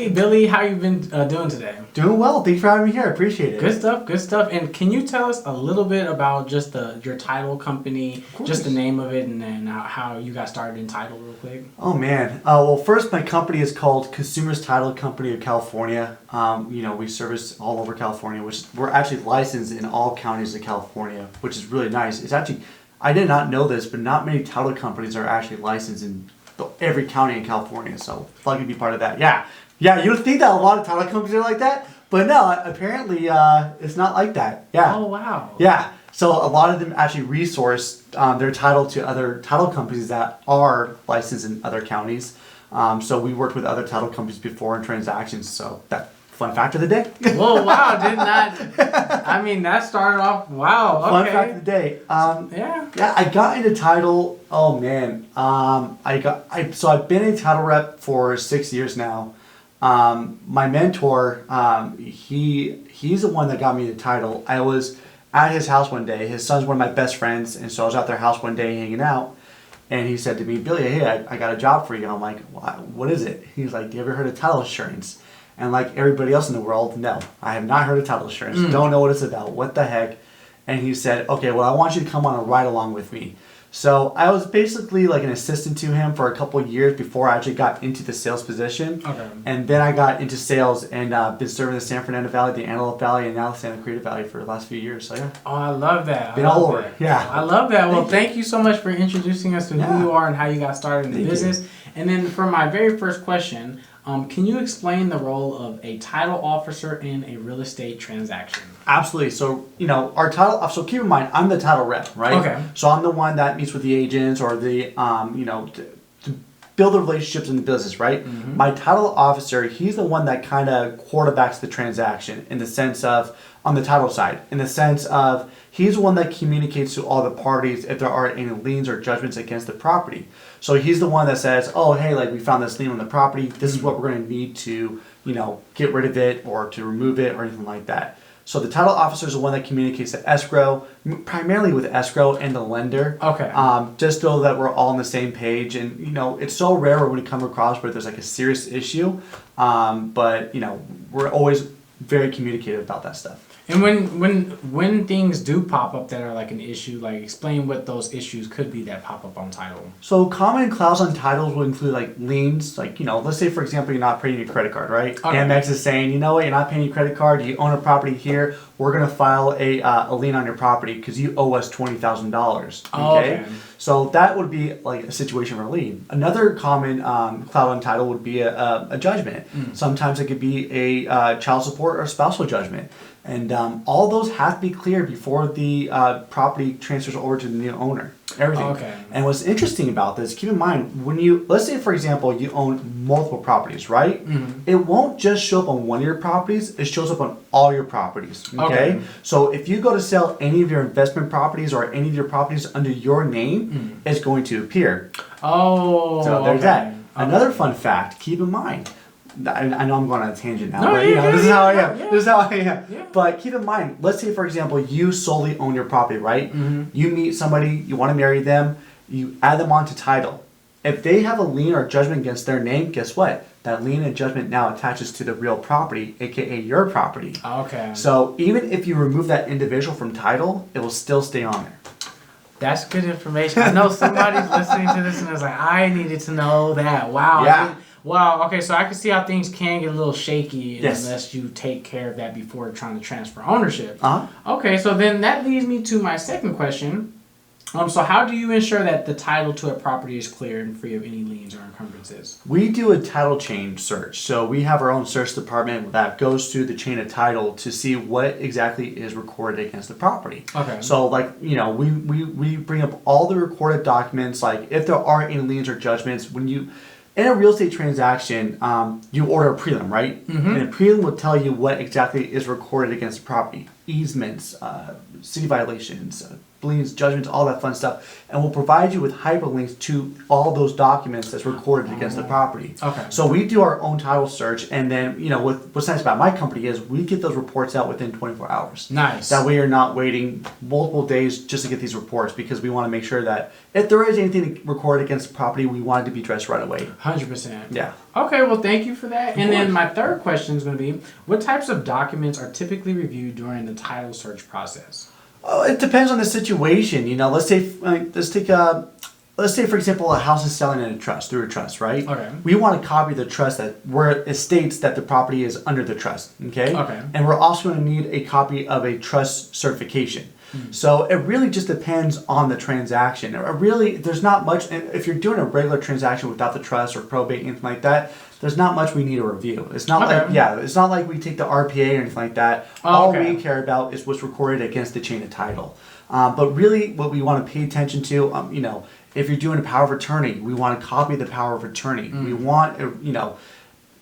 Hey, Billy, how you been doing today? Doing well. Thanks for having me here. I appreciate it. Good stuff, good stuff. And can you tell us a little bit about just your title company, just the name of it, and then how you got started in title real quick? Oh, man. Well, first, my company is called Consumers Title Company of California. We service all over California, which we're actually licensed in all counties of California, which is really nice. It's actually, I did not know this, but not many title companies are actually licensed in every county in California. So, lucky to be part of that. Yeah, you would think that a lot of title companies are like that, but no, apparently it's not like that. Yeah. Oh, wow. Yeah. So a lot of them actually resource their title to other title companies that are licensed in other counties. So we worked with other title companies before in transactions. So that fun fact of the day. Whoa, wow, did not. I mean, that started off, wow, okay. Fun fact of the day. Yeah, I got into title, oh man. So I've been a title rep for 6 years now. My mentor, he's the one that got me the title. I was at his house one day. His son's one of my best friends, and so I was at their house one day hanging out, and he said to me, "Billy, hey, I got a job for you." And I'm like, "What is it?" He's like, "You ever heard of title insurance?" And like everybody else in the world, no, I have not heard of title insurance. Don't know what it's about. What the heck? And he said, "Okay, well, I want you to come on a ride along with me." So I was basically like an assistant to him for a couple of years before I actually got into the sales position. Okay. And then I got into sales and been serving the San Fernando Valley, the Antelope Valley, and now the Santa Clarita Valley for the last few years. So yeah. Oh, I love that. Been all over. Yeah. I love that. Well, thank you so much for introducing us to who you are and how you got started in the business. And then for my very first question, can you explain the role of a title officer in a real estate transaction? Absolutely. So, our title, so keep in mind, I'm the title rep, right? Okay. So I'm the one that meets with the agents or the, to build the relationships in the business, right? Mm-hmm. My title officer, he's the one that kind of quarterbacks the transaction in the sense of, on the title side, in the sense of, he's the one that communicates to all the parties if there are any liens or judgments against the property. So he's the one that says, oh, hey, like we found this lien on the property. This is what we're going to need to, get rid of it or to remove it or anything like that. So the title officer is the one that communicates to escrow, primarily with escrow and the lender. Okay. Just so that we're all on the same page. And, it's so rare when we come across where there's like a serious issue. But, we're always very communicative about that stuff. And when things do pop up that are like an issue, like explain what those issues could be that pop up on title. So common clouds on titles will include like liens, like, let's say for example you're not paying your credit card, right? Okay. Amex is saying, you know what, you're not paying your credit card, you own a property here, we're going to file a lien on your property because you owe us $20,000. Okay? So that would be like a situation for a lien. Another common cloud on title would be a judgment. Sometimes it could be a child support or spousal judgment. And all those have to be cleared before the property transfers over to the new owner. Everything. Okay. And what's interesting about this, keep in mind, let's say for example, you own multiple properties, right? Mm-hmm. It won't just show up on one of your properties, it shows up on all your properties. Okay? So if you go to sell any of your investment properties or any of your properties under your name, it's going to appear. Oh. So there's that. Another fun fact, keep in mind, I know I'm going on a tangent now, but this is how I am. This is how I am. Yeah. But keep in mind, let's say for example, you solely own your property, right? Mm-hmm. You meet somebody, you want to marry them, you add them onto title. If they have a lien or judgment against their name, guess what? That lien and judgment now attaches to the real property, aka your property. Okay. So even if you remove that individual from title, it will still stay on there. That's good information. I know somebody's listening to this and is like, I needed to know that. Wow. Yeah. Wow, okay, so I can see how things can get a little shaky unless you take care of that before trying to transfer ownership. Okay, so then that leads me to my second question. So how do you ensure that the title to a property is clear and free of any liens or encumbrances? We do a title chain search. So we have our own search department that goes through the chain of title to see what exactly is recorded against the property. Okay. So we bring up all the recorded documents, like if there are any liens or judgments. In a real estate transaction, you order a prelim, right? Mm-hmm. And a prelim will tell you what exactly is recorded against the property. Easements, city violations, liens, judgments, all that fun stuff, and we'll provide you with hyperlinks to all those documents that's recorded against the property. Okay. So we do our own title search, and then, what's nice about my company is we get those reports out within 24 hours. Nice. That way you're not waiting multiple days just to get these reports, because we want to make sure that if there is anything recorded against the property, we want it to be addressed right away. 100%. Yeah. Okay, well, thank you for that. And then my third question is going to be, what types of documents are typically reviewed during the title search process? Oh, it depends on the situation. Let's say for example, a house is selling in a trust, through a trust, right? Okay. We want a copy of the trust where it states that the property is under the trust, okay? Okay. And we're also going to need a copy of a trust certification. So it really just depends on the transaction. There's not much, if you're doing a regular transaction without the trust or probate, anything like that, there's not much we need to review. It's not it's not like we take the RPA or anything like that. All we care about is what's recorded against the chain of title. But really what we want to pay attention to, if you're doing a power of attorney, we want a copy of the power of attorney. We want,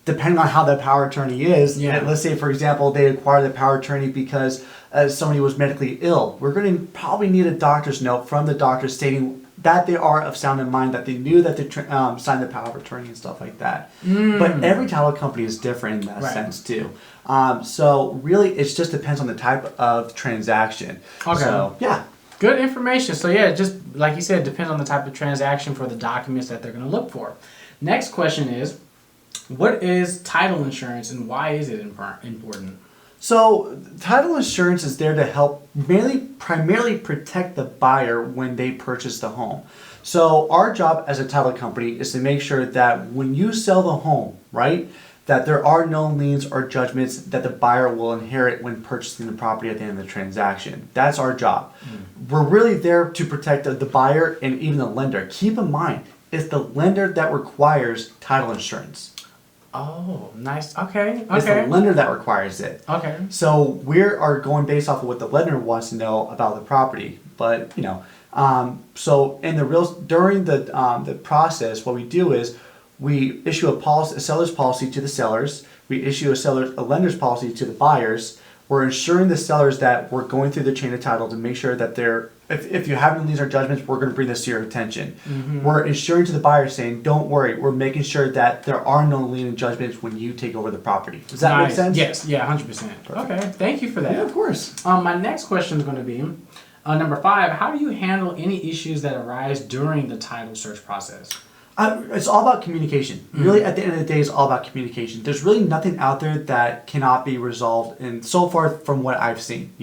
depending on how that power of attorney is, let's say, for example, they acquire the power of attorney because somebody was medically ill. We're going to probably need a doctor's note from the doctor stating that they are of sound in mind, that they knew that they signed the power of attorney and stuff like that. But every title company is different in that sense too. So really, it just depends on the type of transaction. Okay. So, yeah. Good information. So yeah, just like you said, it depends on the type of transaction for the documents that they're going to look for. Next question is, what is title insurance and why is it important? So title insurance is there to help primarily protect the buyer when they purchase the home. So our job as a title company is to make sure that when you sell the home, right, that there are no liens or judgments that the buyer will inherit when purchasing the property at the end of the transaction. That's our job. We're really there to protect the buyer and even the lender. Keep in mind, it's the lender that requires title insurance. Oh, nice. Okay. It's the lender that requires it. Okay. So we are going based off of what the lender wants to know about the property. But so in during the process, what we do is we issue a seller's policy to the sellers. We issue a lender's policy to the buyers. We're ensuring the sellers that we're going through the chain of title to make sure that if you have any liens or judgments, we're going to bring this to your attention. We're ensuring to the buyer saying, don't worry, we're making sure that there are no lien and judgments when you take over the property. Does that make sense? Yes, yeah, 100%. Okay, thank you for that. Yeah, of course. My next question is going to be, number 5, how do you handle any issues that arise during the title search process? It's all about communication. Really, at the end of the day, it's all about communication. There's really nothing out there that cannot be resolved, and so far from what I've seen,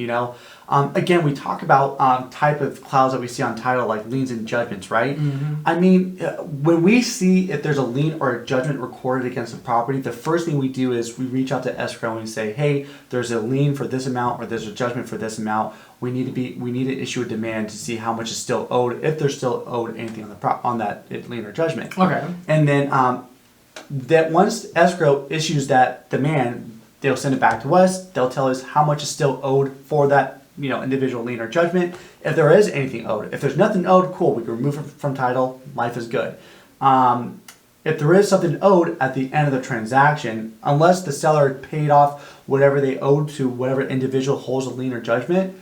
again, we talk about type of clouds that we see on title, like liens and judgments, right? I mean, when we see if there's a lien or a judgment recorded against the property, the first thing we do is we reach out to escrow and we say, hey, there's a lien for this amount or there's a judgment for this amount. We need to issue a demand to see how much is still owed, if there's still owed anything on that lien or judgment. Okay. And then that once escrow issues that demand, they'll send it back to us. They'll tell us how much is still owed for that individual lien or judgment. If there is anything owed, if there's nothing owed, cool, we can remove it from title. Life is good. If there is something owed at the end of the transaction, unless the seller paid off whatever they owed to whatever individual holds a lien or judgment,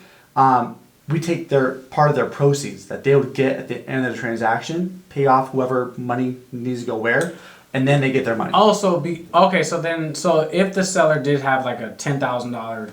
we take part of their proceeds that they would get at the end of the transaction, pay off whoever money needs to go where, and then they get their money. Oh, so if the seller did have like a $10,000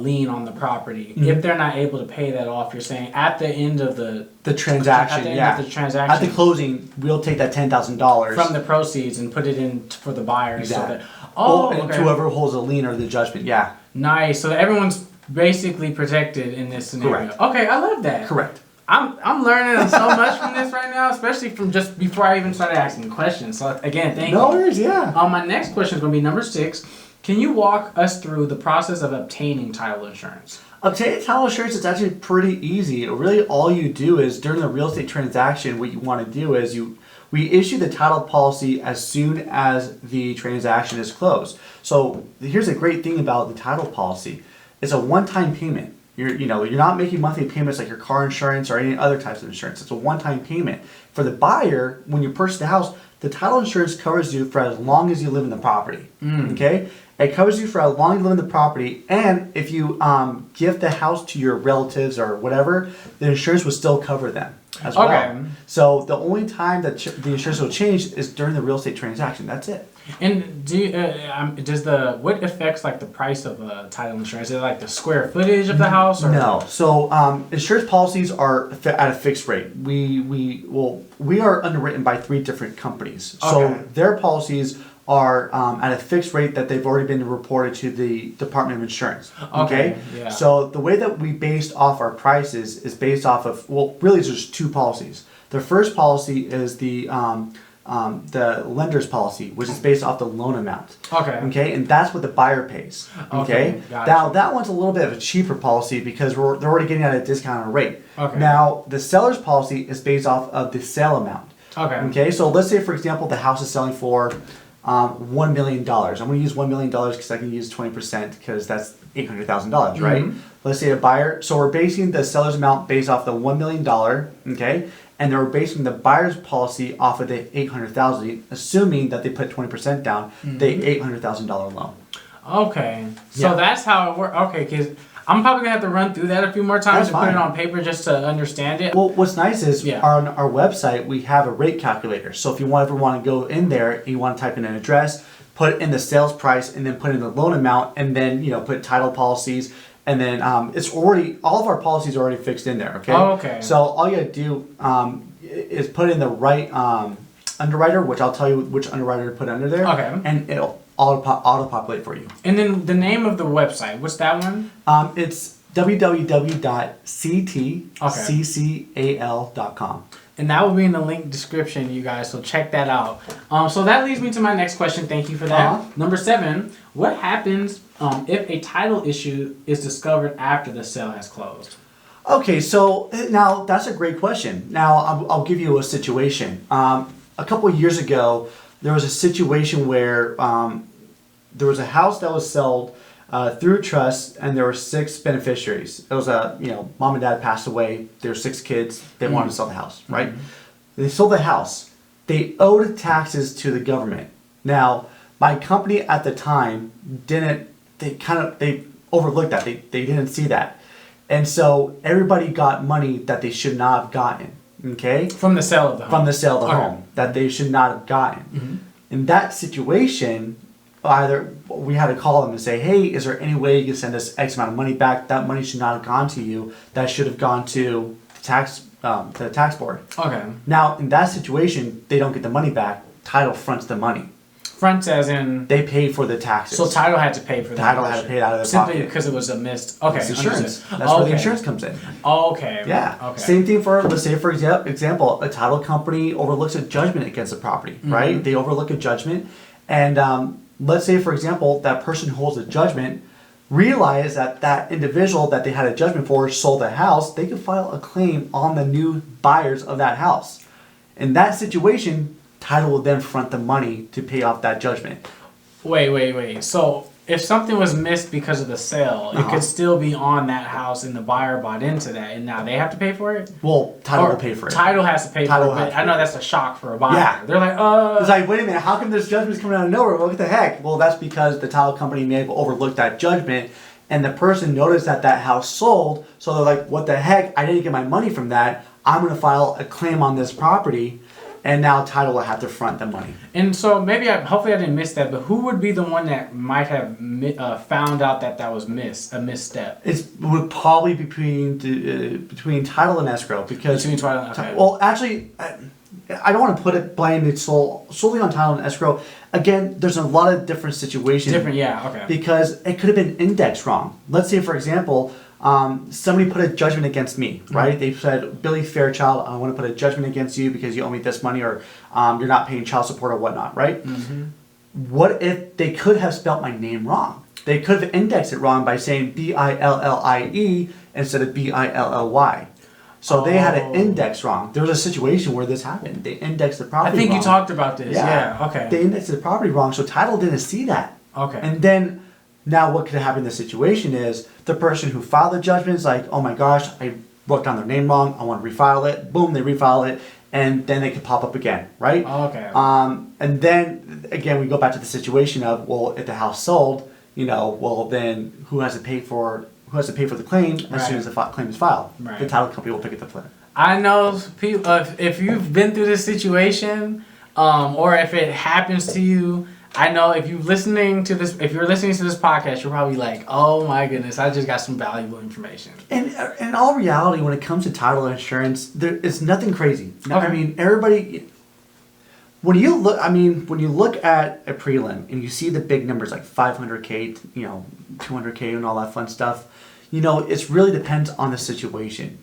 lien on the property, if they're not able to pay that off, you're saying at the end of the transaction, of the transaction, at the closing, we'll take that $10,000 from the proceeds and put it in for the buyers. Exactly. So and whoever holds the lien or the judgment, yeah. Nice. So everyone's basically protected in this scenario. Correct. Okay, I love that. Correct. I'm learning so much from this right now, especially from just before I even started asking questions. So again, thank you. No worries, yeah. My next question is going to be number 6. Can you walk us through the process of obtaining title insurance? Obtaining title insurance is actually pretty easy. Really, all you do is during the real estate transaction, what you want to do is we issue the title policy as soon as the transaction is closed. So here's a great thing about the title policy. It's a one-time payment. You're not making monthly payments like your car insurance or any other types of insurance. It's a one-time payment. For the buyer, when you purchase the house, the title insurance covers you for as long as you live in the property. Okay? It covers you for as long as you live in the property, and if you give the house to your relatives or whatever, the insurance will still cover them as well. So the only time that the insurance will change is during the real estate transaction. That's it. And what affects like the price of title insurance? Is it like the square footage of the house? Or? No. So insurance policies are at a fixed rate. We are underwritten by 3 different companies. So their policies are at a fixed rate that they've already been reported to the Department of Insurance. Okay? Yeah. So the way that we based off our prices is based off of, really there's 2 policies. The first policy is the lender's policy, which is based off the loan amount. Okay, and that's what the buyer pays. Okay, gotcha. Now that one's a little bit of a cheaper policy because they're already getting at a discounted rate. Now the seller's policy is based off of the sale amount. Okay, so let's say for example the house is selling for $1 million. I'm going to use $1 million because I can use 20% because that's $800,000, right? Let's say a buyer. So we're basing the seller's amount based off the $1 million. Okay. And they're basing the buyer's policy off of the $800,000, assuming that they put 20% down, the $800,000 loan. Okay, so that's how it works. Okay, because I'm probably gonna have to run through that a few more times put it on paper just to understand it. Well, what's nice is on our website we have a rate calculator. So if you ever want to go in there, and you want to type in an address, put in the sales price, and then put in the loan amount, and then put title policies. And then it's already, all of our policies are already fixed in there, okay? So all you gotta do is put in the right underwriter, which I'll tell you which underwriter to put under there. And it'll auto-populate for you. And then the name of the website, what's that one? It's www.ctccal.com. And that will be in the link description, you guys, so check that out. So that leads me to my next question. Thank you for that. Number 7, what happens if a title issue is discovered after the sale has closed? Okay, so now that's a great question. Now I'll give you a situation. A couple of years ago, there was a situation where there was a house that was sold through trust, and there were 6 beneficiaries. It was mom and dad passed away. There were 6 kids. They wanted to sell the house, right? They sold the house. They owed taxes to the government. Now, my company at the time they overlooked that. They didn't see that. And so everybody got money that they should not have gotten. Okay? From the sale of the home. From the sale of the home that they should not have gotten. In that situation, either we had to call them and say, hey, is there any way you can send us X amount of money back? That money should not have gone to you. That should have gone to the tax board. Now, in that situation, they don't get the money back. Title fronts the money. Fronts as in? They pay for the taxes. So title had to pay for that. Title had to pay it out of their pocket. Simply because it was a missed. Okay. It's insurance. That's where the insurance comes in. Yeah. Same thing for, let's say, for example, a title company overlooks a judgment against a property, right? They overlook a judgment. And let's say, for example, that person who holds a judgment realized that individual that they had a judgment for sold the house. They could file a claim on the new buyers of that house. In that situation, title will then front the money to pay off that judgment. Wait. So if something was missed because of the sale, it could still be on that house and the buyer bought into that and now they have to pay for it? Well, title will pay for it. Title has to pay for it, but I know that's a shock for a buyer. Yeah. They're like, It's like, wait a minute, how come this judgment's coming out of nowhere? What the heck? Well, that's because the title company may have overlooked that judgment and the person noticed that house sold, so they're like, what the heck? I didn't get my money from that. I'm going to file a claim on this property. And now title will have to front the money. And so hopefully I didn't miss that, but who would be the one that might have found out that was a misstep? It would probably be between title and escrow because. Between title and escrow. Well, actually, I don't want to blame it solely on title and escrow. Again, there's a lot of different situations. Because it could have been indexed wrong. Let's say, for example, somebody put a judgment against me, right? They said, Billy Fairchild, I want to put a judgment against you because you owe me this money or you're not paying child support or whatnot, right? What if they could have spelt my name wrong? They could have indexed it wrong by saying Billie instead of Billy. So they had an index wrong. There was a situation where this happened. They indexed the property wrong. I think you talked about this. Yeah. Okay. They indexed the property wrong, so title didn't see that. Okay. And then Now, what could happen in this situation is the person who filed the judgment is like, oh my gosh, I wrote down their name wrong. I want to refile it. Boom, they refile it. And then they can pop up again, right? Okay. And then, again, we go back to the situation of, well, if the house sold, well, then who has to pay for the claim as soon as the claim is filed? Right. The title company will pick it up. I know people, if you've been through this situation, or if it happens to you, I know if you're listening to this podcast, you're probably like, oh my goodness, I just got some valuable information. And in all reality, when it comes to title insurance, it's nothing crazy. Okay. I mean, everybody, when you look at a prelim and you see the big numbers like 500K, 200K and all that fun stuff, it really depends on the situation,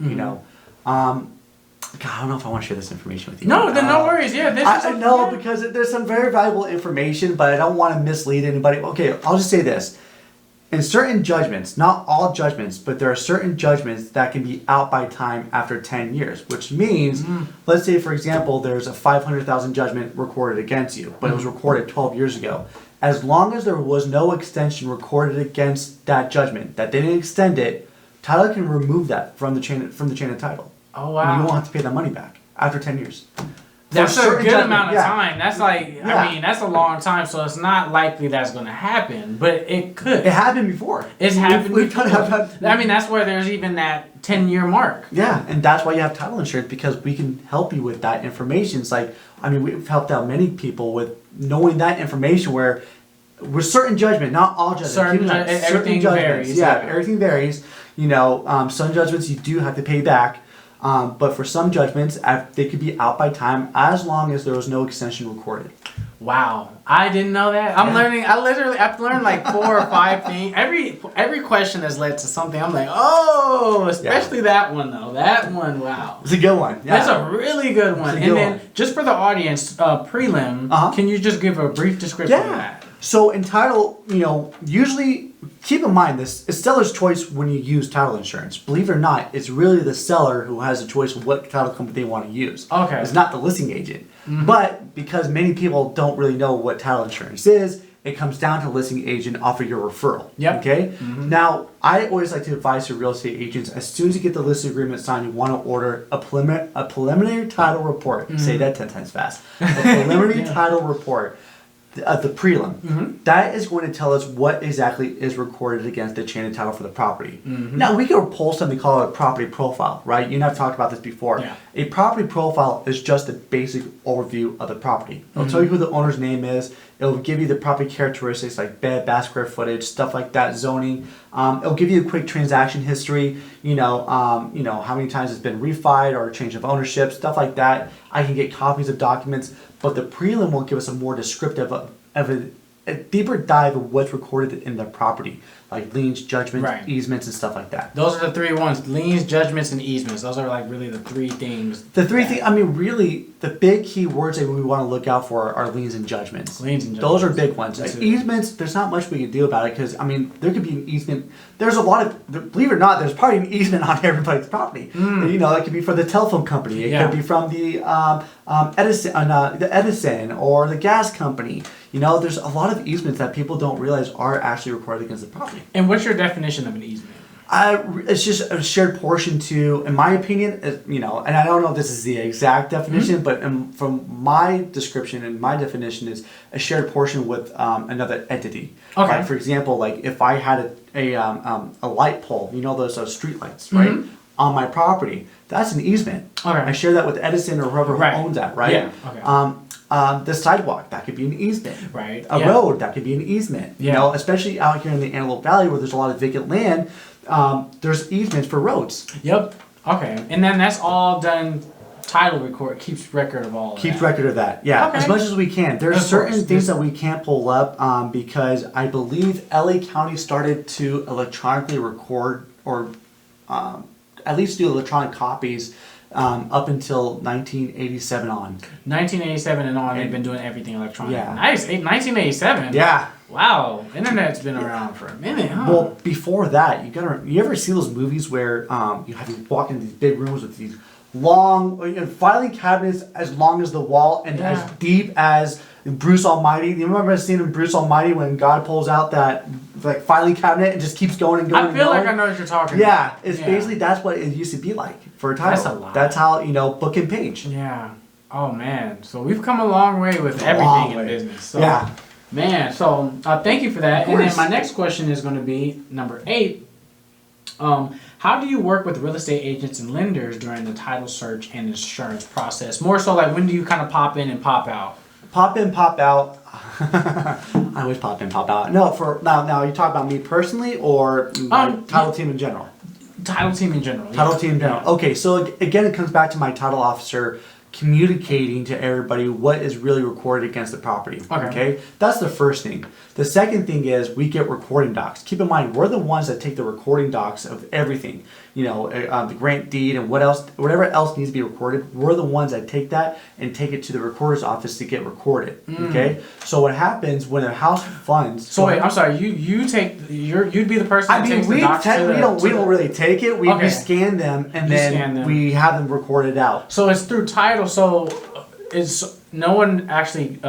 God, I don't know if I want to share this information with you. No, then no worries. Yeah, I know because there's some very valuable information, but I don't want to mislead anybody. Okay, I'll just say this. In certain judgments, not all judgments, but there are certain judgments that can be out by time after 10 years, which means, let's say, for example, there's a $500,000 judgment recorded against you, but it was recorded 12 years ago. As long as there was no extension recorded against that judgment, that they didn't extend it, title can remove that from the chain of title. Oh, wow. And you won't have to pay that money back after 10 years. That's a good amount of time. That's I mean, that's a long time, so it's not likely that's going to happen, but it could. It happened before. It's happened before. I mean, that's where there's even that 10-year mark. Yeah, and that's why you have title insurance, because we can help you with that information. It's like, we've helped out many people with knowing that information where with certain judgment, not all judgments. Everything varies. Yeah, everything varies. Some judgments you do have to pay back. But for some judgments, they could be out by time as long as there was no extension recorded. Wow, I didn't know that. I'm learning. I've learned like 4 or 5 things. Every question has led to something. I'm like, especially that one though. That one, wow. It's a good one. Yeah. That's a really good one. And then just for the audience, prelim, can you just give a brief description of that? So in title, usually keep in mind this is seller's choice when you use title insurance. Believe it or not, it's really the seller who has a choice of what title company they want to use. Okay. It's not the listing agent. Mm-hmm. But because many people don't really know what title insurance is, it comes down to listing agent offer your referral. Yep. Okay? Mm-hmm. Now, I always like to advise to real estate agents, as soon as you get the listing agreement signed, you want to order a preliminary title report. Mm-hmm. Say that 10 times fast. A preliminary title report. The prelim, that is going to tell us what exactly is recorded against the chain of title for the property. Mm-hmm. Now, we can pull something called a property profile, right? You and I have talked about this before. Yeah. A property profile is just a basic overview of the property. It'll tell you who the owner's name is. It'll give you the property characteristics like bed, bath, square footage, stuff like that, zoning. It'll give you a quick transaction history, how many times it's been refied or change of ownership, stuff like that. I can get copies of documents, but the prelim will give us a more descriptive a deeper dive of what's recorded in the property, like liens, judgments, easements, and stuff like that. Those are the 3 ones: liens, judgments, and easements. Those are like really the 3 things. The 3 things. Really, the big key words that we want to look out for are liens and judgments. Those are big ones. Easements, there's not much we can do about it because there could be an easement. There's a lot of, believe it or not, there's probably an easement on everybody's property. It could be for the telephone company. It could be from the Edison or the gas company. There's a lot of easements that people don't realize are actually recorded against the property. And what's your definition of an easement? It's just a shared portion to, in my opinion, and I don't know if this is the exact definition, but from my description and my definition is a shared portion with another entity. Okay. Right? For example, like if I had a light pole, those street lights, right, on my property, that's an easement. Okay. I share that with Edison or whoever owns that, right? Yeah. Okay. The sidewalk, that could be an easement. Right. A road, that could be an easement. Yeah. Especially out here in the Antelope Valley where there's a lot of vacant land, there's easements for roads. Yep. Okay. And then that's all done, title record, keeps record of all of Keeps record of that, yeah. Okay. As much as we can. There's certain things that we can't pull up because I believe LA County started to electronically record or at least do electronic copies up until 1987 on. 1987 and on, they've been doing everything electronic. Yeah. Nice. 1987? Yeah. Wow. Internet's been around for a minute, huh? Well, before that, you ever see those movies where you walk into these big rooms with these long filing cabinets as long as the wall and as deep as Bruce Almighty. You remember seeing in Bruce Almighty when God pulls out that like filing cabinet and just keeps going and going. I feel like I know what you're talking about. Yeah, it's basically that's what it used to be like for a title. That's a lot. That's how book and page. Yeah. Oh man. So we've come a long way with everything in business. So, man. So thank you for that. And then my next question is going to be number 8. How do you work with real estate agents and lenders during the title search and insurance process? More so, like when do you kind of pop in and pop out? Pop in, pop out. I always pop in, pop out. No, for now you talk about me personally or my title team in general? Title team in general. Title team in general. Yeah. Okay, so again, it comes back to my title officer communicating to everybody what is really recorded against the property. Okay? That's the first thing. The second thing is we get recording docs. Keep in mind, we're the ones that take the recording docs of everything. The grant deed and whatever else needs to be recorded. We're the ones that take that and take it to the recorder's office to get recorded. Okay? So what happens when a house funds... So wait, I'm sorry, you'd be the person that takes the docs we don't really take it. We scan them and then we have them recorded out. So it's through title. So is no one actually...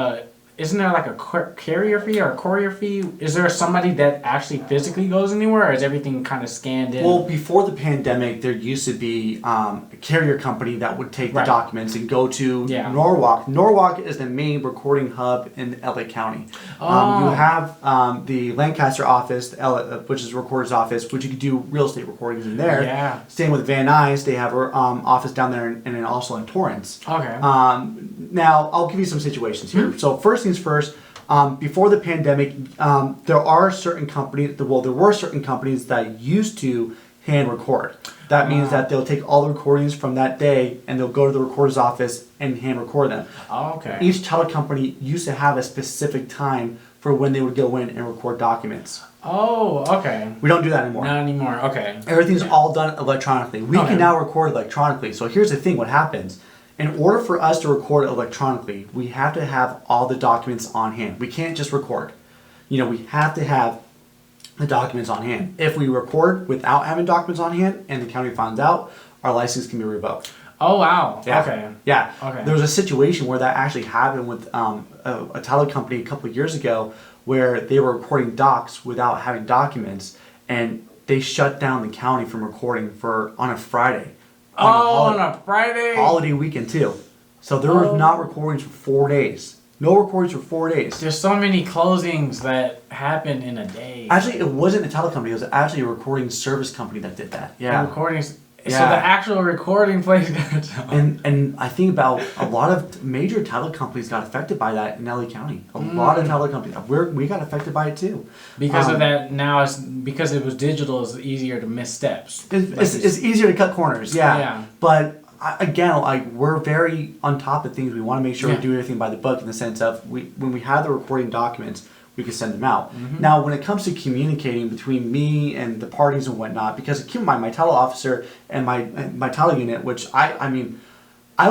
isn't there like a carrier fee or a courier fee? Is there somebody that actually physically goes anywhere, or is everything kind of scanned in? Well, before the pandemic, there used to be a carrier company that would take the documents and go to Norwalk. Norwalk is the main recording hub in LA County. You have the Lancaster office, which is a recorder's office, which you can do real estate recordings in there. Yeah. Same with Van Nuys. They have an office down there and then also in Torrance. Okay. Now, I'll give you some situations here. So first things first, before the pandemic, there were certain companies that used to hand record. That means that they'll take all the recordings from that day and they'll go to the recorder's office and hand record them. Oh, okay. Each title company used to have a specific time for when they would go in and record documents. Oh, okay. We don't do that anymore. Not anymore, okay. Everything's all done electronically. We can now record electronically. So here's the thing, what happens. In order for us to record electronically, we have to have all the documents on hand. We can't just record. We have to have the documents on hand. If we record without having documents on hand and the county finds out, our license can be revoked. Oh, wow. Yeah. Okay. Yeah. Okay. There was a situation where that actually happened with a title company a couple of years ago where they were recording docs without having documents, and they shut down the county from recording on a Friday. On a Friday? Holiday weekend too. So there were not recordings for 4 days. No recordings for 4 days. There's so many closings that happen in a day. Actually, it wasn't a title company. It was actually a recording service company that did that. Yeah. Recordings. Yeah. So the actual recording place got and I think about a lot of major title companies got affected by that in LA County. A lot of title companies. We got affected by it too. Because of that, now because it was digital, it's easier to miss steps. It's easier to cut corners. Yeah. But again, we're very on top of things. We want to make sure we do everything by the book in the sense of when we have the recording documents, we can send them out. Now, when it comes to communicating between me and the parties and whatnot, because keep in mind, my title officer and my title unit, which I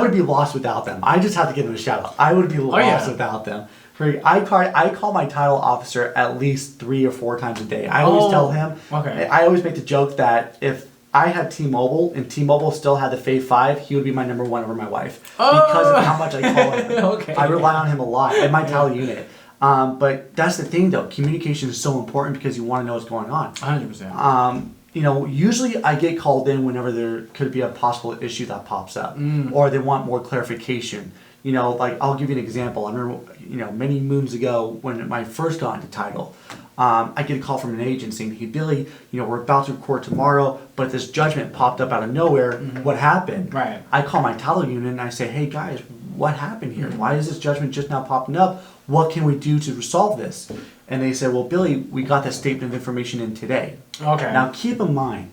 would be lost without them. I just have to give them a shout out. I would be lost without them. I call my title officer at least 3 or 4 times a day. I always tell him. Okay. I always make the joke that if I had T-Mobile and T-Mobile still had the Fave 5, he would be my number 1 over my wife because of how much I call him. I rely on him a lot in my title unit. But that's the thing though, communication is so important because you want to know what's going on. 100%. Usually I get called in whenever there could be a possible issue that pops up or they want more clarification. Like I'll give you an example. I remember, many moons ago when I first got into title, I get a call from an agent saying, "Hey Billy, we're about to record tomorrow, but this judgment popped up out of nowhere. What happened?" Right. I call my title unit and I say, "Hey guys, what happened here? Why is this judgment just now popping up? What can we do to resolve this?" And they said, "Well, Billy, we got that statement of information in today." Okay. Now keep in mind,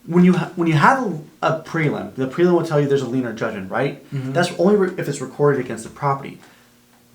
when you have a prelim, the prelim will tell you there's a lien or judgment, right? That's only if it's recorded against the property.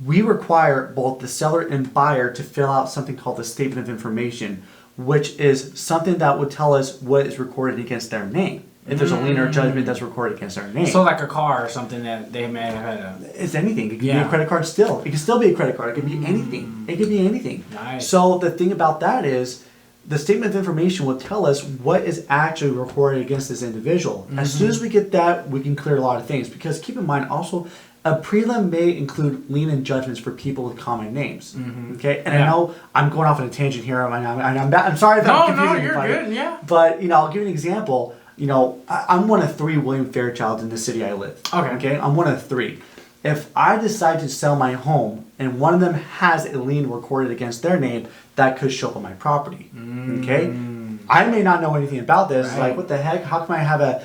We require both the seller and buyer to fill out something called the statement of information, which is something that would tell us what is recorded against their name. If there's a lien or judgment that's recorded against their name. So like a car or something that they may have had It's anything. It could be a credit card still. It can still be a credit card. It could be anything. It could be anything. Nice. So the thing about that is the statement of information will tell us what is actually recorded against this individual. As soon as we get that, we can clear a lot of things. Because keep in mind also, a prelim may include lien and judgments for people with common names. Okay, and I know I'm going off on a tangent here. I'm sorry if I'm confusing you're good. Yeah. But I'll give you an example. I'm one of 3 William Fairchilds in the city I live. Okay, I'm one of 3. If I decide to sell my home and one of them has a lien recorded against their name, that could show up on my property. Okay, I may not know anything about this. Right. Like, what the heck? How come I have a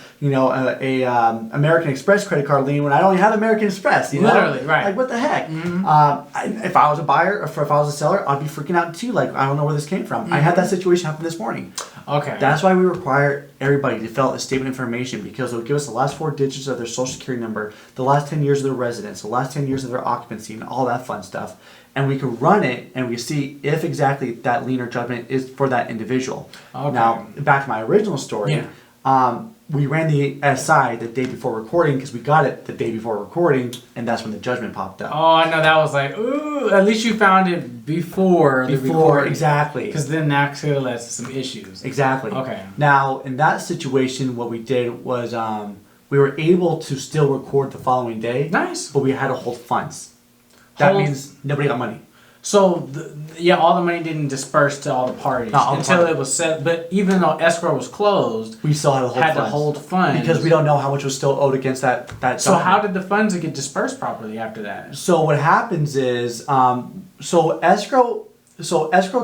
American Express credit card lien when I only have American Express? Literally, right? Like, what the heck? If I was a buyer or if I was a seller, I'd be freaking out too. Like, I don't know where this came from. I had that situation happen this morning. Okay. That's why we require everybody to fill out a statement of information, because it'll give us the last 4 digits of their social security number, the last 10 years of their residence, the last 10 years of their occupancy, and all that fun stuff. And we can run it and we see if exactly that lien or judgment is for that individual. Okay. Now, back to my original story. We ran the SI the day before recording because we got it the day before recording, and that's when the judgment popped up. Oh, I know, that was like, ooh, at least you found it before the recording. Exactly. Because then that could have led to some issues. Exactly. Okay. Now, in that situation, what we did was we were able to still record the following day. Nice. But we had to hold funds. That means nobody got money. So, all the money didn't disperse to all the parties until it was set. But even though escrow was closed, we still had to hold funds. Because we don't know how much was still owed against that So how did the funds get dispersed properly after that? So what happens is, escrow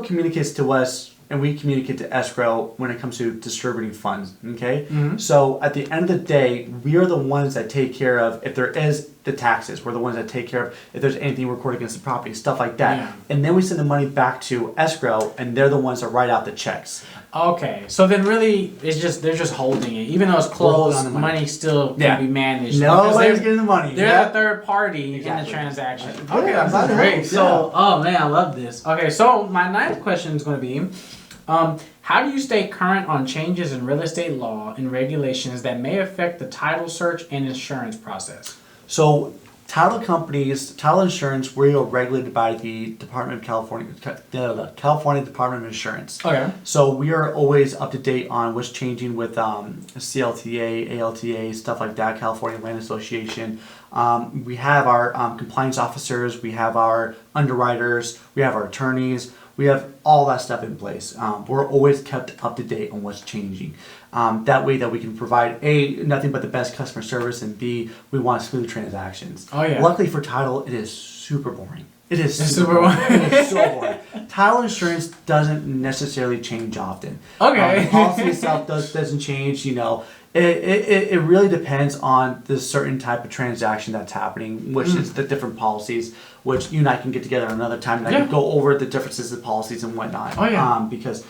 communicates to us, and we communicate to escrow when it comes to distributing funds. Okay. So at the end of the day, we are the ones that take care of if there is the taxes. We're the ones that take care of if there's anything recorded against the property, stuff like that. Yeah. And then we send the money back to escrow, and they're the ones that write out the checks. Okay, so then really they're just holding it, even though it's closed. Money still can be managed. Nobody's getting the money. They're the third party in the transaction. Okay, that's great. So, oh man, I love this. Okay, so my 9th question is going to be, how do you stay current on changes in real estate law and regulations that may affect the title search and insurance process? So, title companies, title insurance, we are regulated by the Department of California Department of Insurance. Okay. So we are always up to date on what's changing with CLTA, ALTA, stuff like that, California Land Association. We have our compliance officers, we have our underwriters, we have our attorneys. We have all that stuff in place. We're always kept up to date on what's changing. That way that we can provide A, nothing but the best customer service, and B, we want smooth transactions. Oh yeah. Luckily for title, it is super boring. It is super boring. It is so boring. Title insurance doesn't necessarily change often. Okay. The policy itself doesn't change, It really depends on the certain type of transaction that's happening, which is the different policies, which you and I can get together another time and I can go over the differences of policies and whatnot. Oh yeah. Because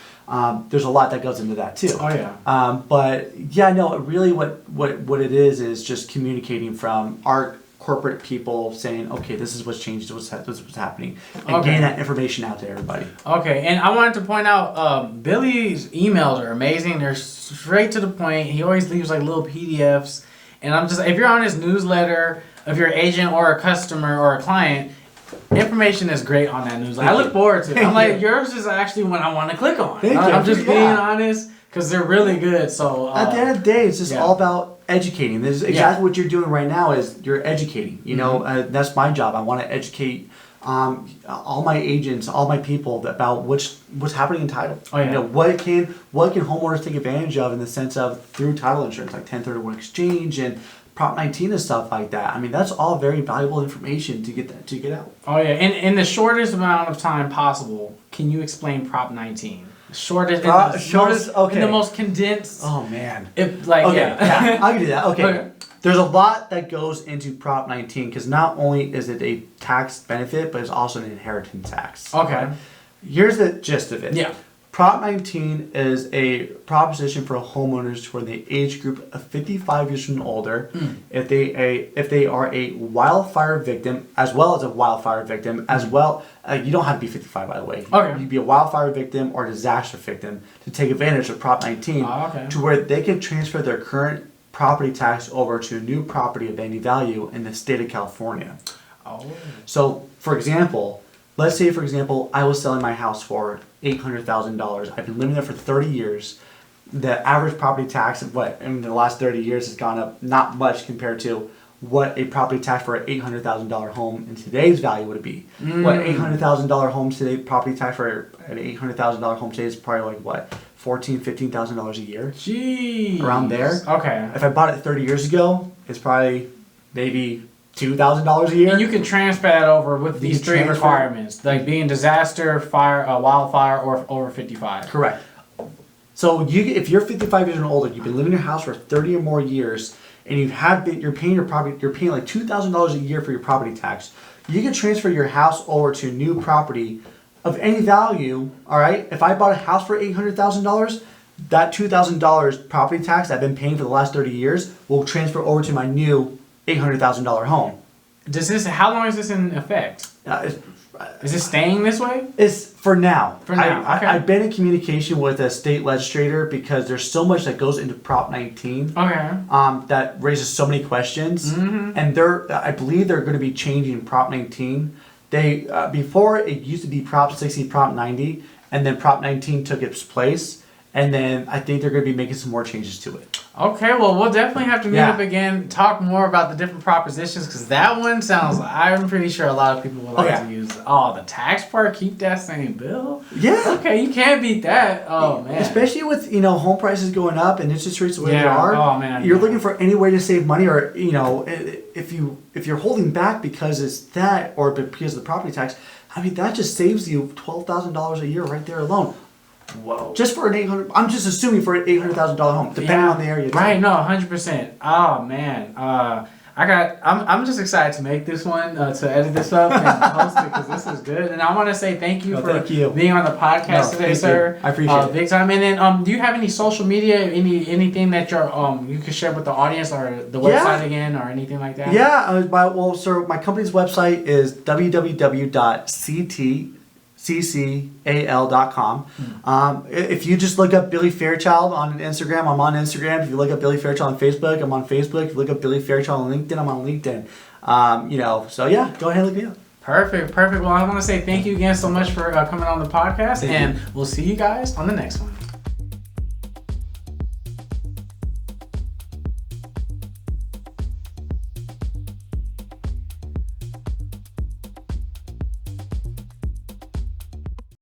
there's a lot that goes into that too. Oh yeah. But yeah, no, really what it is just communicating from our corporate people saying, okay, this is what's changed, this is what's happening, and getting that information out to everybody. Okay, and I wanted to point out, Billy's emails are amazing. They're straight to the point. He always leaves like little PDFs, and if you're on his newsletter, if you're an agent or a customer or a client, information is great on that newsletter. I look forward to it. I'm like, yours is actually one I want to click on. I'm just being honest, because they're really good. So at the end of the day, it's just all about educating. This is exactly what you're doing right now. Is you're educating. That's my job. I want to educate all my agents, all my people about what's happening in title. Oh, yeah. What can homeowners take advantage of in the sense of through title insurance, like 1031 exchange and Prop 19 and stuff like that. I mean, that's all very valuable information to get out. Oh yeah, in the shortest amount of time possible, can you explain Prop 19? Shortest, in the most condensed. Oh man. I can do that. Okay. There's a lot that goes into Prop 19 because not only is it a tax benefit, but it's also an inheritance tax. Okay. Here's the gist of it. Yeah. Prop 19 is a proposition for homeowners who are in the age group of 55 years and older. If they are a wildfire victim, as well as a wildfire victim, as well, you don't have to be 55 by the way. Okay. You'd be a wildfire victim or a disaster victim to take advantage of Prop 19 to where they can transfer their current property tax over to new property of any value in the state of California. Oh. So, for example, let's say, for example, I was selling my house for $800,000. I've been living there for 30 years. The average property tax of in the last 30 years has gone up not much compared to what a property tax for an $800,000 home in today's value would be. What $800,000 home today, property tax for an $800,000 home today is probably like what, $14,000, $15,000 a year? Jeez. Around there. Okay. If I bought it 30 years ago, it's probably maybe $2,000 a year. And you can transfer that over with these three requirements, like being disaster, fire, wildfire, or over 55. Correct. So if you're 55 years and older, you've been living in your house for 30 or more years, and you're paying like $2,000 a year for your property tax, you can transfer your house over to new property of any value. All right. If I bought a house for $800,000, that $2,000 property tax I've been paying for the last 30 years will transfer over to my new $800,000 home. How long is this in effect? Is it staying this way? It's for now. For now, okay. I've been in communication with a state legislator because there's so much that goes into Prop 19. Okay. That raises so many questions, and I believe they're going to be changing Prop 19. They before it used to be Prop 60, Prop 90, and then Prop 19 took its place. And then I think they're going to be making some more changes to it. Okay, well, we'll definitely have to meet up again, talk more about the different propositions, because that one sounds, I'm pretty sure a lot of people would like to use, the tax part, keep that same bill? Yeah. Okay, you can't beat that. Oh, man. Especially with, home prices going up and interest rates the way they are. Oh, man. You're looking for any way to save money, or, if you're holding back because it's that, or because of the property tax, I mean, that just saves you $12,000 a year right there alone. Whoa. Just for I'm just assuming for an $800,000 home, depending on the area. Right, no, 100%. Oh, man. I'm just excited to make this one, to edit this up and post it, because this is good. And I want to say thank you for being on the podcast today, sir. I appreciate it. Big time. And then, do you have any social media, anything that you can share with the audience, or the website again, or anything like that? Yeah, sir, my company's website is www.cccal.com. If you just look up Billy Fairchild on Instagram, I'm on Instagram. If you look up Billy Fairchild on Facebook, I'm on Facebook. If you look up Billy Fairchild on LinkedIn, I'm on LinkedIn. So yeah, go ahead and look me up. Perfect. Well, I want to say thank you again so much for coming on the podcast, and we'll see you guys on the next one.